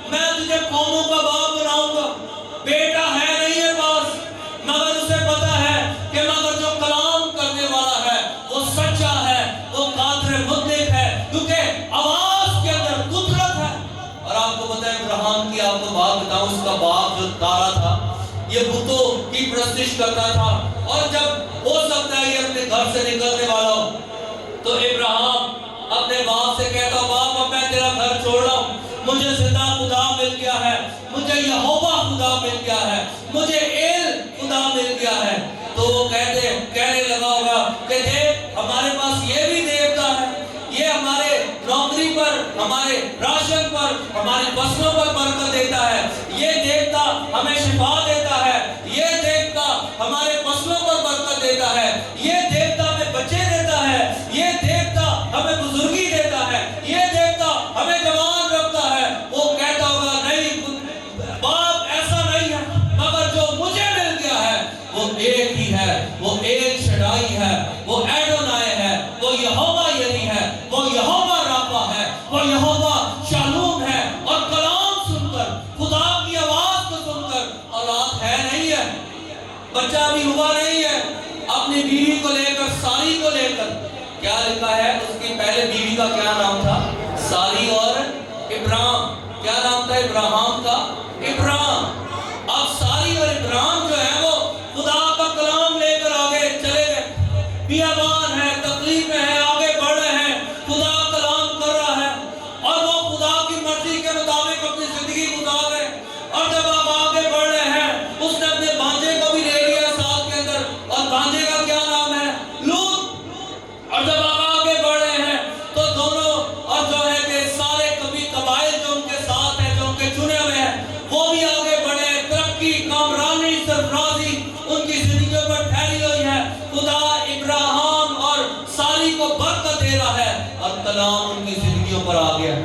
میں تجھے قوموں کا باپ بناؤں گا۔ بیٹا ہے نہیں ہے پاس، مگر اسے پتا ہے کہ مگر جو کلام کرنے والا ہے وہ سچا ہے، وہ قادر مطلق ہے، کیونکہ آواز کے اندر قدرت ہے۔ اور آپ کو پتا ہے ابراہیم کی آپ کو بات بتاؤں، اس کا باپ جو تارا تھا یہ بتوں کی پرستش کرتا تھا، اور جب ہو سکتا ہے یہ اپنے گھر سے نکلنے والا ہو تو ابراہیم اپنے باپ سے کہتا باپ اب میں تیرا گھر چھوڑ رہا ہوں، مجھے زندہ خدا مل گیا ہے، مجھے یہوہ خدا مل گیا ہے، مجھے ایل خدا مل گیا ہے۔ تو وہ کہنے لگا ہوگا کہ دیکھ ہمارے پاس یہ بھی دیوتا ہے، یہ ہمارے نوکری پر، ہمارے راشن پر، ہماری فصلوں پر برکت دیتا ہے، یہ دیوتا ہمیں شفا دیتا ہے، یہ دیوتا ہمارے فصلوں پر برکت دیتا ہے، یہ دیوتا ہمیں بچے دیتا ہے، یہ دیوتا ہمیں بزرگی دیتا ہے، یہ دیوتا ہمیں جوان رکھتا ہے۔ وہ کہتا ہوگا نہیں باپ ایسا نہیں ہے، مگر جو مجھے مل گیا ہے وہ ایک ہی ہے، وہ ایک شڈائی ہے، وہ ایڈونائے ہے، وہ یہوہ یری ہے، وہ یہوہ راپا ہے، وہ یہوہ شالوم ہے۔ اور کلام سن کر، خدا کی آواز کو سن کر اولاد ہے نہیں ہے، بچہ بھی ہوا نہیں ہے، اپنی بیوی کو لے کر، ساری کو لے کر، کیا لکھا ہے اس کی پہلے بیوی کا کیا نام تھا؟ ساری اور ابراہیم۔ کیا نام تھا ابراہیم کا؟ ابراہیم۔ اب ساری اور ابراہیم جو ہے وہ خدا کا کلام لے کر آگے چلے گئے، بیابان ہے، تکلیفیں ہیں، آگے بڑھ رہے ہیں، خدا کلام کر رہا ہے اور وہ خدا کی مرضی کے مطابق اپنی زندگی گزار رہے ہیں۔ اور جب آپ آگے بڑھ رہے ہیں اس نے اپنے بھانجے کو بھی لے لیا ساتھ کے اندر، اور بھانجے کا کیا نام ہے؟ لوط۔ اور جب آپ آگے بڑھ رہے ہیں تو دونوں اور جو ہے کہ سارے کبھی قبائل جو ان کے ساتھ ہیں، جو ان کے چنے ہوئے ہیں، وہ بھی آگے بڑھے، ترقی، کامرانی، سرفرازی ان کی زندگیوں پر ٹھہری ہوئی ہے۔ خدا ابراہیم اور ساری کو برکت دے رہا ہے اور کلام ان کی زندگیوں پر آ گیا،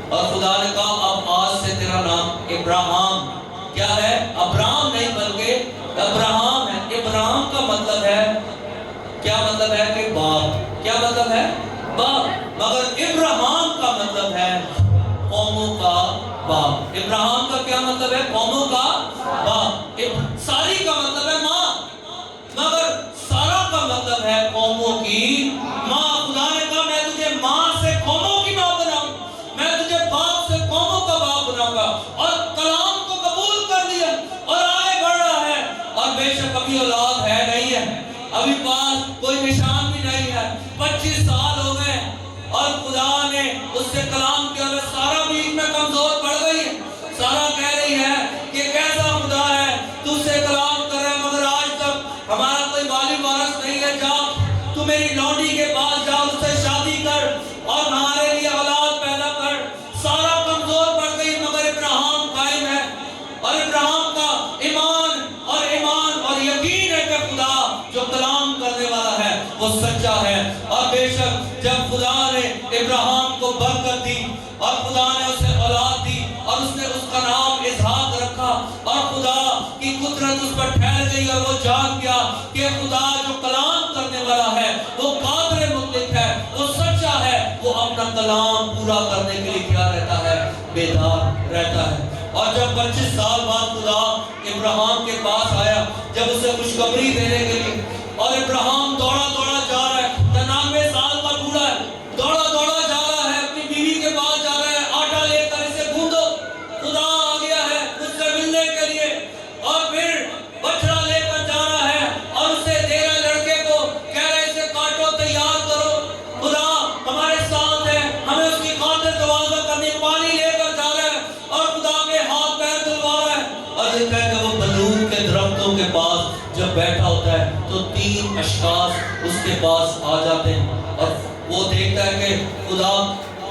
اور خدا نے کہا اب آج سے تیرا نام ابراہیم کیا ہے؟ ابراہیم نہیں بلکہ ابراہیم ہے۔ ابراہیم کا مطلب ہے، کیا مطلب ہے کہ باپ، کیا مطلب ہے؟ باپ۔ مگر ابراہیم کا مطلب ہے قوموں کا باپ۔ ابراہیم کا کیا مطلب ہے؟ قوموں کا باپ۔ ساری کا مطلب ہے ماں، مگر سارا کا مطلب ہے قوموں کی ماں۔ خدا نے کہا میں تجھے ماں سے قوموں کی ماں بناؤں، میں تجھے باپ سے قوموں کا باپ بناؤں گا۔ اور کلام کو قبول کر لیا اور آگے بڑھ رہا ہے، اور بے شک ابھی اولاد ہے نہیں ہے، ابھی پاس کوئی نشان بھی نہیں ہے، 25 سال ہو گئے، اور خدا نے اس سے کلام کیا۔ سارا بیچ میں کمزور پڑ گئی، سارا کہہ رہی ہے کہ کیسا خدا ہے تو سے کلام کر رہا ہے مگر آج تک ہمارا کوئی والی وارث نہیں ہے، جا تو میری لونڈی کے پاس جا، اس سے شادی کر اور ہمارے لیے اولاد پیدا کر۔ سارا کمزور پڑ گئی مگر ابراہیم قائم ہے، اور ابراہیم کا ایمان اور یقین ہے کہ خدا جو کلام کرنے والا ہے وہ سچا ہے۔ اور بے شک جب خدا نے ابراہیم کو برکت دی اور خدا نے اسے اولاد قدرت اس پر ٹھہر گئی اور وہ جان گیا کہ خدا جو کلام کرنے والا ہے وہ قادر مطلق ہے، وہ سچا ہے، وہ اپنا کلام پورا کرنے کے لیے کیا رہتا ہے؟ بیدار رہتا ہے۔ اور جب 25 سال بعد خدا ابراہیم کے پاس آیا، جب اسے خوشخبری دینے کے لیے، اور ابراہیم دوڑا دوڑا جا رہا ہے، 99 سال کا بوڑھا ہے، دوڑا دوڑا جا رہا ہے، اپنی بیوی کے پاس جا رہا ہے، آٹا لے کر اسے گوندو۔ خدا آ گیا ہے اس سے ملنے کے لیے، اور پھر بچڑا لے کر جا رہا ہے اور اسے دے رہا ہے لڑکے کو، کہہ رہا ہے اسے کاٹو، تیار کرو۔ خدا ہمارے ساتھ ہے، ہمیں اس کی خاطر تواضع کرنی، پانی لے کر جا رہا ہے اور خدا کے ہاتھ پیر دھلوا رہا ہے۔ اور یہ کہہ کہ وہ بلور کے درختوں کے پاس جب بیٹھا ہوتا ہے تو 3 اشخاص اس کے پاس آ جاتے ہیں، اور وہ دیکھتا ہے کہ خدا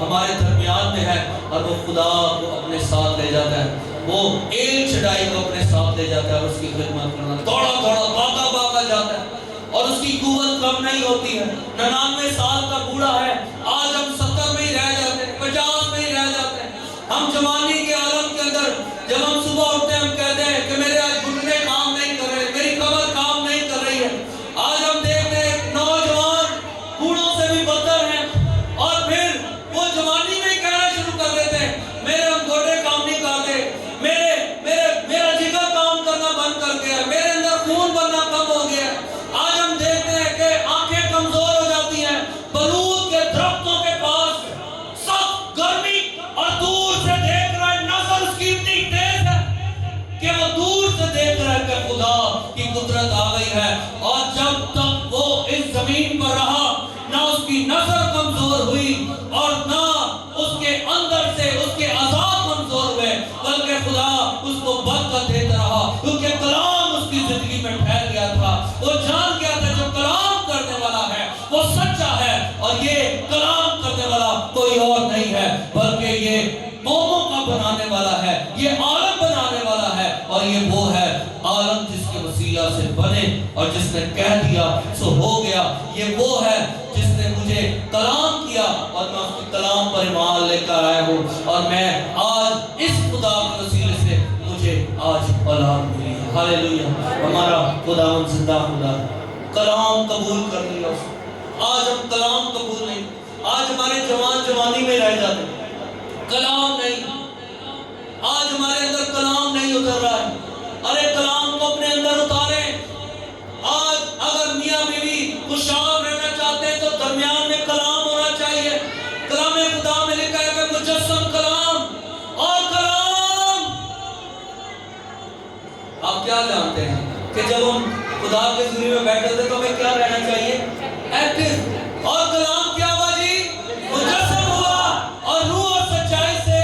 ہمارے درمیان میں ہے، اور وہ خدا کو اپنے ساتھ لے جاتا ہے، وہ ایل چڑھائی کو اپنے ساتھ لے جاتا ہے اور اس کی خدمت کرنا، دوڑا دوڑا بھاگا بھاگا جاتا ہے، اور اس کی قوت کم نہیں ہوتی ہے۔ 99 سال کا بوڑھا ہے، آج ہم 70 میں ہی رہ جاتے ہیں، 50 میں ہی رہ جاتے ہیں۔ ہم جوانی کے عالم کے اندر جب ہم صبح اٹھتے ہیں ہم کہتے ہیں کہ میرے آج گھٹنے کام نہیں کر رہے، میری کمر کام نہیں کر رہی ہے۔ آج ہم دیکھتے ہیں نوجوان بوڑھوں سے بھی بدتر ہیں، اور پھر وہ جوانی میں کہنا شروع کر دیتے ہیں میرے ہم گوڑے کام نہیں کرتے، میرا جگر کام کرنا بند کر گیا، میرے اندر خون بننا کم ہو گیا۔ آج ہم دیکھتے ہیں کہ آنکھیں کمزور ہو جاتی ہیں، بلور کے درختوں کے پاس سخت گرمی، اور دور سے دیکھ رہا ہے، نظر اس کی اتنی تیز ہے کہ وہ دور سے دیکھ رہا ہے کہ خدا کی قدرت آ گئی ہے۔ اور جب تک وہ اس زمین پر رہا، نہ اس کی نظر کمزور ہوئی اور نہ اس کے اندر سے اس کے عذاب کمزور ہوئے، بلکہ خدا اس کو برکت دیتا رہا، کیونکہ کلام اس کی زندگی میں ٹھہر گیا تھا۔ وہ جان گیا تھا جو کلام کرنے والا ہے وہ سچا ہے، اور یہ کلام کرنے والا کوئی اور نہیں ہے بلکہ یہ قوموں کا بنانے والا ہے، یہ عالم بنانے والا ہے، اور یہ وہ ہے عالم جس کے وسیلہ سے بنے، اور جس نے کہہ دیا سو ہو گیا۔ یہ وہ ہے جس نے مجھے کلام کیا اور میں اس کے کلام پر ایمان لے کر آیا ہوں، اور میں آج اس خدا کے وسیلے سے مجھے آج اولاد ملی ہے۔ ہاللیلویہ! ہمارا خداوند زندہ خدا، کلام قبول کر لیا اس نے۔ آج ہم کلام قبول نہیں، آج ہمارے جوان جوانی میں رہ جاتے ہیں، کلام نہیں، آج ہمارے اندر کلام نہیں اتر رہا ہے۔ ارے کلام کو اپنے اندر اتاریں۔ آج اگر میاں بیوی خوشحال رہنا چاہتے ہیں تو درمیان میں کلام ہونا چاہیے۔ کلام خدا میں لکھا ہے کہ مجسم کلام اور کلام۔ آپ کیا جانتے ہیں کہ جب ہم خدا کے ذریعے میں بیٹھے تھے تو ہمیں کیا رہنا چاہیے؟ ایکٹیو۔ اور کلام کیا ہوا جی؟ مجسم ہوا، اور روح اور سچائی سے،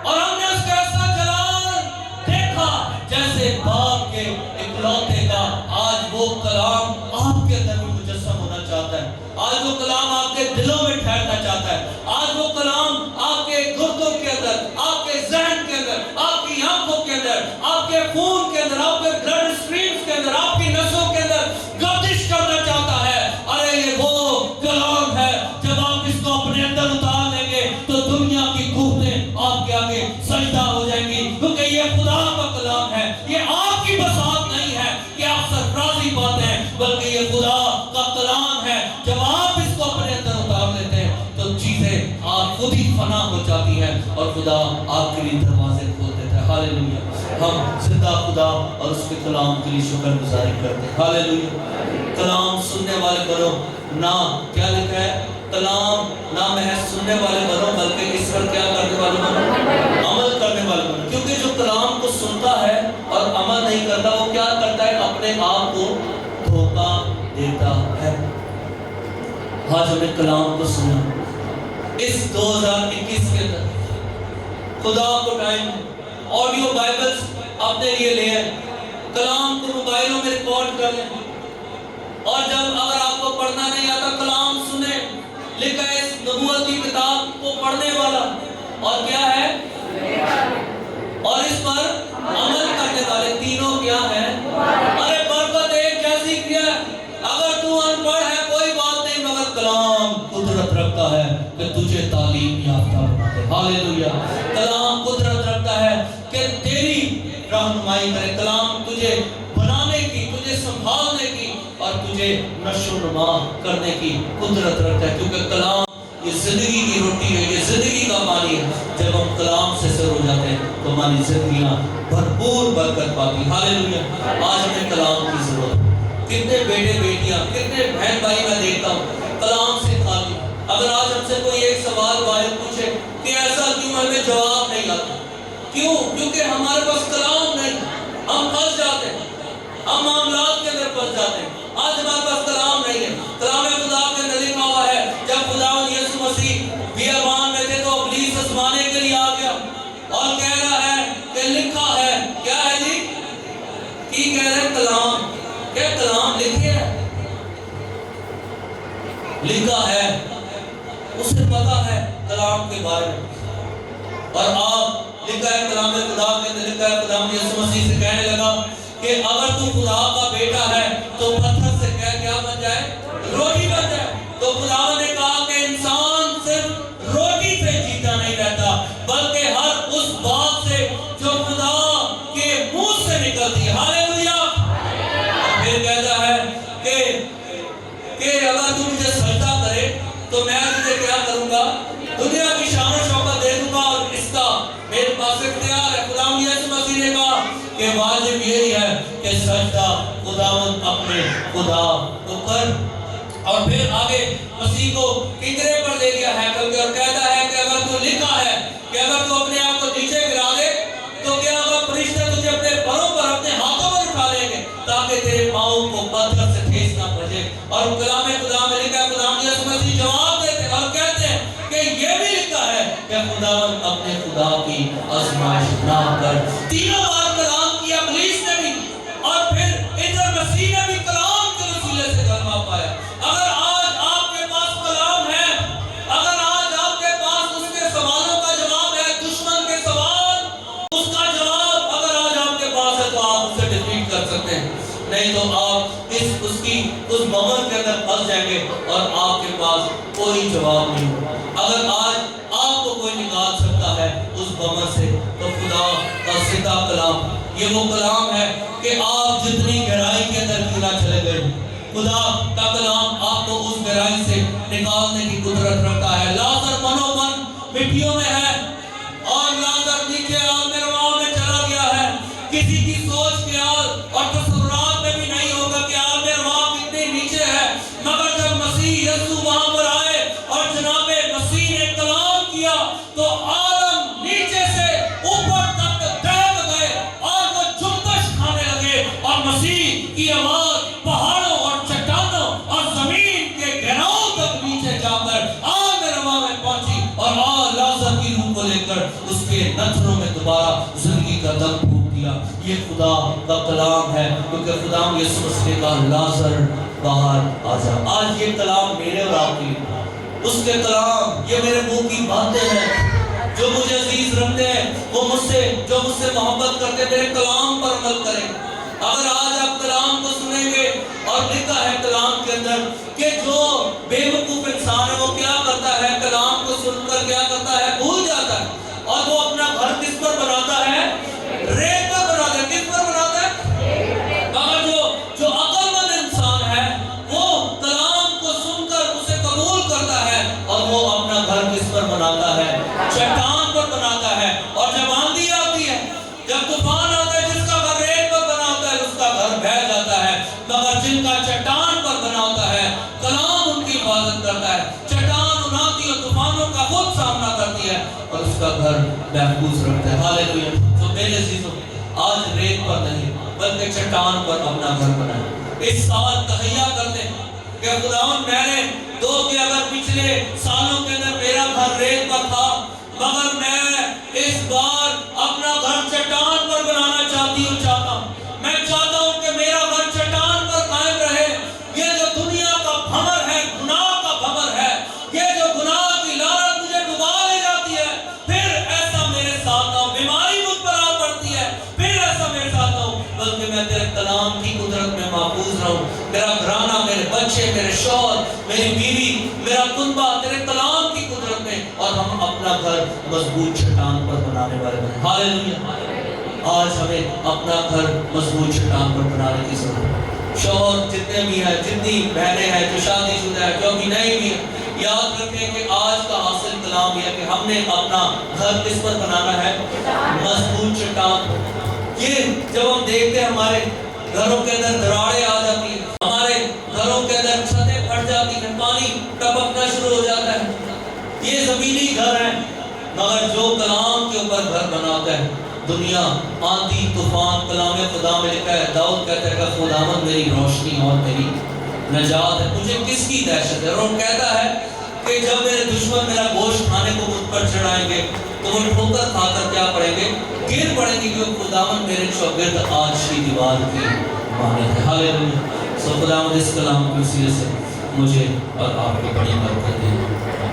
اور ہم نے اس کا ایسا جلال دیکھا جیسے باپ کے اکلوتے کا۔ آج وہ کلام آپ کے اندر بھی مجسم ہونا چاہتا ہے، آج وہ کلام آپ کے دلوں میں ٹھہرنا چاہتا ہے، آج وہ کلام آپ کے گردوں کے اندر، آپ کے ذہن کے اندر، آپ کی آنکھوں کے اندر، آپ کے خون کے اندر، آپ کے بلڈ اسٹریمز کے اندر، آپ کی نسوں کے اندر گردش کرنا چاہتا ہے۔ ارے یہ وہ کلام ہے، جب آپ اس کو اپنے اندر اتار لیں گے تو دنیا کی قوتیں آپ کے آگے سجدہ ہو جائیں گی، کیونکہ یہ خدا کا کلام ہے۔ یہ آپ کی بساط نہیں ہے کہ آپ سرفرازی باتیں ہیں، بلکہ یہ خدا کا کلام ہے۔ جب آپ اس کو اپنے اندر اتار لیتے ہیں تو چیزیں آپ خود ہی فنا ہو جاتی ہیں، اور خدا آپ کے لیے دروازے کھول دیتا ہے۔ ہاللیلویہ! ہم زندہ خدا اور اس کے کلام کے لیے شکر گزاری کرتے ہیں۔ ہاللیلویہ! کلام سننے والے بنو، نہ کیا لکھا ہے؟ کلام نہ محض سننے والے بنو بلکہ اس پر کیا کرنے والے بنو؟ عمل کرنے والے بنو۔ کیونکہ جو کلام کو سنتا ہے اور عمل نہیں کرتا وہ کیا کرتا ہے؟ اپنے آپ کو دھوکا دیتا ہے۔ آج ہمیں کلام کو سنا۔ اس 2021 کے اندر خدا کو ٹائم آڈیو بائبلز اپنے لیے لے آئیں، کلام کو موبائلوں میں ریکارڈ کر لیں، اور جب اگر آپ کو پڑھنا نہیں آتا کلام سنیں۔ لکھا ہے اس نبوت کی کتاب کو پڑھنے والا اور کیا ہے؟ اور اس پر عمل کرنے والے، تینوں کیا ہیں؟ ارے برکت ایک جیسی کیا ہے۔ اگر تو ان پڑھ ہے کوئی بات نہیں، مگر کلام قدرت رکھتا ہے کہ تجھے تعلیم یافتہ بنا دے۔ ہاللیلویہ! کلام قدرت رکھتا ہے کہ تیری رہنمائی رہنمائی کرے، کلام تجھے بنانے کی، تجھے سنبھالنے کی اور تجھے نشو و نما کرنے کی قدرت رکھتا ہے، کیونکہ کلام یہ زندگی کی روٹی ہے، یہ زندگی کا پانی ہے۔ جب ہم کلام سے سر ہو جاتے ہیں تو ہماری زندگیاں بھرپور برکت پاتی۔ ہاللیلویہ۔ آج ہمیں کلام کی ضرورت ہے۔ کتنے بیٹے بیٹیاں، کتنے بہن بھائی میں دیکھتا ہوں کلام سے خالی۔ اگر آج ہم سے کوئی ایک سوال والد پوچھے کہ ایسا کیوں، ہمیں جواب نہیں آتا۔ کیوں؟ کیونکہ ہمارے پاس کلام نہیں، ہم پھنس جاتے ہیں، ہم معاملات کے اندر پھنس جاتے ہیں۔ آج ہمارے پاس کلام نہیں ہے۔ کلام خدا کے اندر لکھا ہوا ہے جب خداوند یسوع مسیح بیابان میں تھے تو ابلیس آزمانے کے لیے آ گیا اور کہہ رہا ہے کہ لکھا ہے، کیا ہے جی؟ کی کہہ رہے ہیں؟ کلام۔ کیا کلام لکھے ہے؟ لکھا ہے، اسے پتا ہے کلام کے بارے میں۔ اور آپ لکھا ہے کلام خدا کے اندر لکھا ہے، خداوند یسوع مسیح سے کہنے لگا کہ اگر تو خدا کا بیٹا ہے تو پتھر سے کیا بن جائے؟ روٹی بن جائے۔ تو خداوند نے کہا کہ انسان صرف روٹی سے جیتا نہیں رہتا بلکہ ہر اس بات سے جو خدا کے منہ سے نکلتی ہے۔ ہاللیلویہ۔ پھر کہتا ہے کہ اگر تو مجھے سجدہ کرے تو میں تجھے کیا کروں گا؟ دنیا کی شان و شوکت دے دوں گا، اور اس کا میرے پاس اختیار ہے۔ خداوند یسوع مسیح نے کہا کہ واجب یہی ہے کہ سجدہ خداوند اپنے خدا کو کر۔ اور پھر آگے مسیح کو کنگرے پر لے گیا ہیکل کے اور کہتا ہے کہ اگر تو لکھا ہے کہ اگر تو اپنے آپ کو نیچے گرا دے تو کیا ہوگا؟ فرشتے تجھے اپنے پروں پر اپنے ہاتھوں پر اٹھا لیں گے تاکہ تیرے پاؤں کو پتھر سے ٹھیس نہ پہنچے۔ اور کلام خدا میں لکھا ہے، خداوند یسوع مسیح جواب دیتے اور کہتے ہیں کہ یہ بھی لکھا ہے کہ خداوند اپنے خدا کی آزمائش نہ کر۔ تینوں بار کلام کیا ابلیس نے بھی، اور پھر ادھر مسیح نے بھی کلام کے وسیلے سے غلبہ پایا۔ اگر آج آپ کے پاس کلام ہے، اگر آج آپ کے پاس اس کے سوالوں کا جواب ہے، دشمن کے سوال اس کا جواب اگر آج آپ کے پاس ہے تو آپ اسے ڈیفیٹ کر سکتے ہیں، نہیں تو آپ اس بمن کے اندر پھنس جائیں گے اور آپ کے پاس کوئی جواب نہیں ہوگا۔ اگر آج آپ کو کوئی نکال سکتا ہے اس بمن سے تو خدا کا سیدھا کلام، یہ وہ کلام ہے کہ آپ جتنی گہرائی کے اندر کیوں نہ چلے گئے، خدا کا کلام آپ کو اس گہرائی سے نکالنے کی قدرت رکھتا ہے۔ لازر منو من مٹیوں میں ہے اور لازر نیچے آگ میں رواں میں چلا گیا ہے۔ کسی کی سوچ خیال اور تصورات میں بھی نہیں ہوگا کہ آگ میں رواں کتنی نیچے ہے، مگر جب مسیح یسوع وہاں پر آئے اور جناب مسیح نے کلام کیا تو عالم نیچے سے اوپر تک دہک گئے اور وہ جنبش کھانے لگے، اور مسیح کی آواز پہاڑوں اور چٹانوں اور زمین کے گہراؤں تک نیچے جا کر آگ میں رواں میں پہنچی، اور لازر کی روح کو لے کر اس کے نتھنوں میں دوبارہ زندگی کا دم پھونک دیا۔ یہ خدا کا کلام ہے، کیونکہ خدا یسوع مسیح نے کہا لازر باہر آ جا۔ آج یہ کلام میرے اور آپ کی، اس کے کلام یہ میرے منہ کی باتیں ہیں۔ جو مجھے عزیز رکھتے ہیں وہ جو مجھ سے محبت کرتے میرے کلام پر عمل کریں۔ اگر آج آپ کلام کو سنیں گے، اور لکھا ہے کلام کے اندر کہ جو بے وقوف انسان ہے وہ کیا کرتا ہے؟ کلام کو سن کر کیا کرتا ہے؟ بھول جاتا ہے، اور وہ اپنا گھر کس پر بناتا ہے؟ ریت پر بناتا ہے۔ کس پر بناتا ہے؟ مگر جو عقل مند انسان ہے وہ کلام کو سن کر اسے قبول کرتا ہے، اور وہ اپنا گھر کس پر بناتا ہے؟ چٹان پر بناتا ہے۔ اور جب آندھی آتی ہے، جب طوفان آتا ہے، جس کا گھر ریت پر بنا ہوتا ہے اس کا گھر بہہ جاتا ہے، مگر جن کا چٹان پر بنا ہوتا ہے کلام ان کی حفاظت کرتا ہے۔ چٹان آندھی اور طوفانوں کا خود سامنا کرتی ہے اور اس کا گھر محفوظ رکھتا ہے۔ ہاللیلویہ۔ تو میرے عزیزوں، آج ریت پر نہیں بلکہ چٹان پر اپنا گھر بنائیں۔ اس سال تہیا کرتے ہیں کہ خداوند میں نے کہ اگر پچھلے سالوں کے اندر میرا گھر ریت پر تھا، مگر میں اس بار اپنا گھر چٹان پر بنانا چاہتا ہوں۔ میں چاہتا ہوں کہ میرا گھر چٹان پر قائم رہے۔ یہ جو دنیا کا بھمر ہے، گناہ کا بھمر ہے، یہ جو گناہ کی لعنت مجھے ڈبا لے جاتی ہے، پھر ایسا میرے ساتھ نہ ہو۔ بیماری مجھ پر آ پڑتی ہے، پھر ایسا میرے ساتھ نہ ہو، بلکہ میں تیرے کلام کی قدرت میں محفوظ رہوں۔ میرا گھرانہ، میرے بچے، میرے شوہر، میری بیوی، میرا کنبہ تیرے کلام کی قدرت میں، اور ہم اپنا گھر مضبوط چٹان پر بنانے والے بنیں۔ ہاللیلویہ۔ آج ہمیں اپنا گھر مضبوط چٹان پر بنانے کی ضرورت ہے۔ شوہر جتنے بھی ہیں، جتنی بہنیں ہیں جو شادی شدہ ہیں، جو ابھی نئی بھی ہیں، یاد رکھیں کہ آج کا حاصل کلام یہ ہے کہ ہم نے اپنا گھر کس پر بنانا ہے؟ مضبوط چٹان۔ یہ جب ہم دیکھتے ہیں ہمارے گھروں کے اندر دراڑیں آ جاتی ہیں، ہمارے گھروں کے اندر چھتیں پھٹ جاتی ہیں، پانی ٹپکنا شروع ہو جاتا ہے، یہ زمینی گھر ہیں، مگر جو کلام کے اوپر گھر بناتا ہے، دنیا آندھی طوفان، کلام خدا میں لکھا ہے، داؤد کہتا ہے کہ خداوند میری روشنی اور میری نجات ہے، مجھے کس کی دہشت ہے؟ اور وہ کہتا ہے کہ جب میرے دشمن میرا گوشت کھانے کو مجھ پر چڑھائیں گے تو وہ ٹھوکر کھا کر کیا پڑیں گے؟ گر پڑیں گے، کیونکہ خداوند میرے شاگرد آج کی دیوار کی مانند ہے۔ ہاللیلویہ۔ سو خداوند اس کلام کے وسیلے سے مجھے اور آپ کو بڑی برکت دے۔